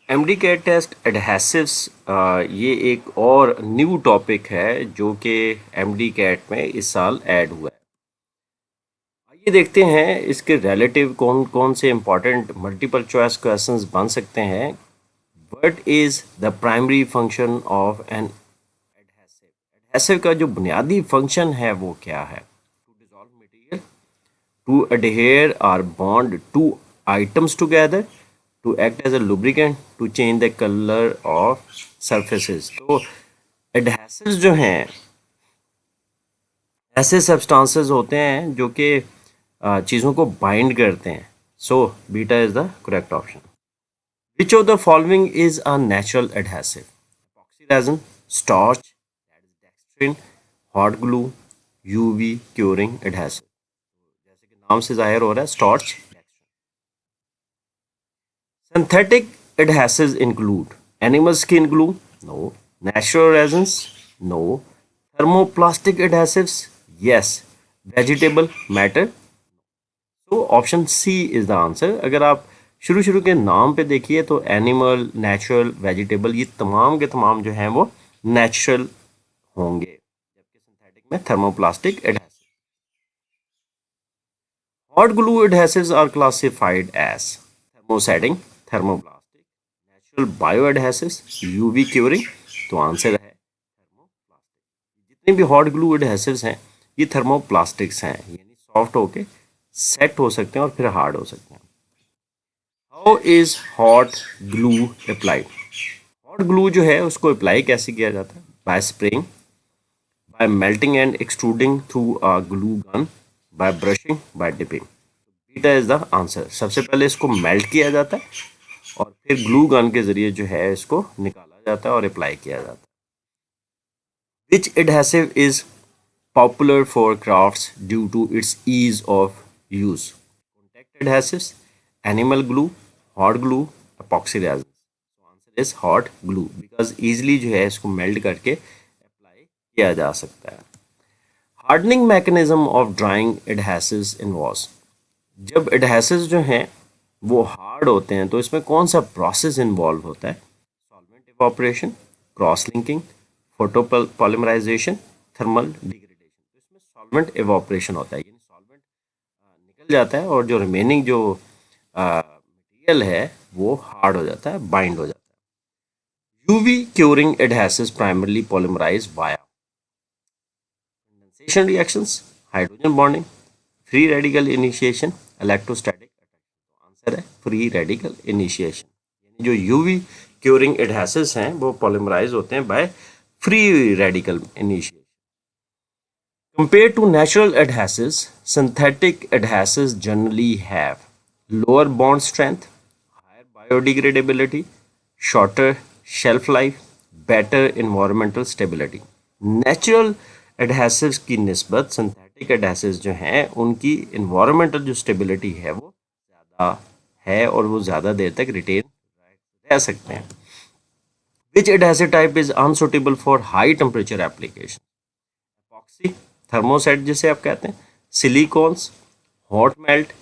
MD cat test adhesives ये एक और न्यू टॉपिक है जो कि एमडी कैट में इस साल ऐड हुआ है। आइए देखते हैं इसके रिलेटिव कौन कौन से इंपॉर्टेंट मल्टीपल चॉइस क्वेश्चंस बन सकते हैं। What is the primary function of an adhesive? Adhesive का जो बुनियादी फंक्शन है वो क्या है? To dissolve material, to adhere or bond two items together, to act as a lubricant, to change the color of surfaces। तो adhesives जो हैं ऐसे substances होते हैं जो कि चीज़ों को बाइंड करते हैं। So beta is the correct option. Which of the following is a natural adhesive? epoxy resin, starch, that is dextrin, hot glue, UV curing adhesive। जैसे कि नाम से जाहिर हो रहा है, starch. Synthetic adhesives include animal skin glue, no. Natural resins, no. Thermoplastic adhesives, yes. Vegetable matter, तो option C is the answer. अगर आप शुरू शुरू के नाम पे देखिए तो एनिमल, नेचुरल, वेजिटेबल, ये तमाम के तमाम जो हैं वो नेचुरल होंगे, जबकि सिंथेटिक में thermoplastic adhesive. Hot glue adhesives are classified as thermosetting, thermoplastic, natural bio adhesives, UV curing. तो आंसर है थर्मोप्लास्टिक। जितने भी हॉट ग्लू एडहेसिव्स हैं ये थर्मोप्लास्टिक्स हैं, यानी सॉफ्ट होके सेट हो सकते हैं और फिर हार्ड हो सकते हैं। How is hot glue applied? Hot glue जो है उसको अप्लाई कैसे किया जाता है? By spraying, by melting and extruding through a glue gun, by brushing, by dipping. Beta is the answer. सबसे पहले इसको मेल्ट किया जाता है और फिर ग्लू गन के जरिए जो है इसको निकाला जाता है और अप्लाई किया जाता है। Which adhesive is popular for crafts due to its ease of use? Contact adhesives, animal glue, hot glue, epoxy resin। तो answer is hot glue, because easily जो है इसको मेल्ट करके अप्लाई किया जा सकता है। Hardening mechanism of drawing adhesives involves? जब एडहेसिव्स जो हैं वो हार्ड होते हैं तो इसमें कौन सा प्रोसेस इन्वॉल्व होता है? Solvent evaporation, cross linking, photo polymerization, thermal degradation. तो इसमें सॉल्वेंट इवापोरेशन होता है, यानी सॉल्वेंट निकल जाता है और जो रिमेनिंग जो मटेरियल है वो हार्ड हो जाता है, बाइंड हो जाता है। UV curing adhesives primarily polymerize via condensation reactions, hydrogen bonding, free radical initiation, electrostatic attraction. Answer है फ्री रेडिकल इनिशिएशन। यानी जो यूवी क्यूरिंग एडहेसिव्स हैं वो पॉलीमराइज होते हैं by free radical initiation. Compared to natural adhesives, synthetic adhesives generally have lower bond strength, higher biodegradability, shorter shelf life, better environmental stability। Natural adhesives की निस्बत synthetic adhesives जो हैं उनकी environmental जो stability है वो ज़्यादा है और वो ज़्यादा देर तक रिटेन रह सकते हैं। Which adhesive type is unsuitable for high temperature application? epoxy, thermoset जिसे आप कहते हैं, silicones, hot melt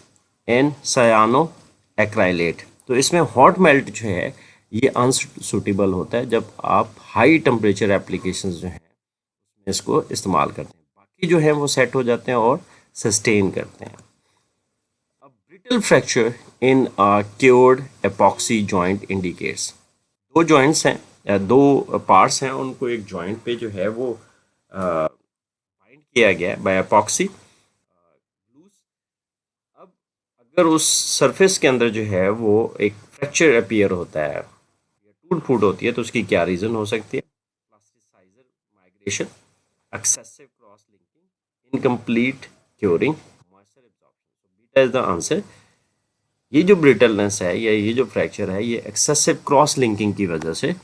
and सायानो acrylate. तो इसमें हॉट मेल्ट जो है ये अनसूटेबल होता है जब आप हाई टेम्परेचर एप्लीकेशंस जो हैं उसमें इसको इस्तेमाल करते हैं। बाकी जो है वो सेट हो जाते हैं और सस्टेन करते हैं। अब ब्रिटल फ्रैक्चर इन क्योर्ड एपॉक्सी जॉइंट इंडिकेट्स? दो जॉइंट्स हैं या दो पार्ट्स हैं, उनको एक जॉइंट पे जो है वो बाइंड किया गया है बाय एपॉक्सी ग्लूस। अब अगर उस सरफेस के अंदर जो है वो एक फ्रैक्चर अपीयर होता है या टूट फूट होती है तो उसकी क्या रीज़न हो सकती है? Plasticizer migration, excessive cross linking, incomplete curing, moisture absorption. Beta is the answer. ये जो ब्रिटलनेस है या ये जो फ्रैक्चर है ये एक्सेसिव क्रॉस लिंकिंग की वजह से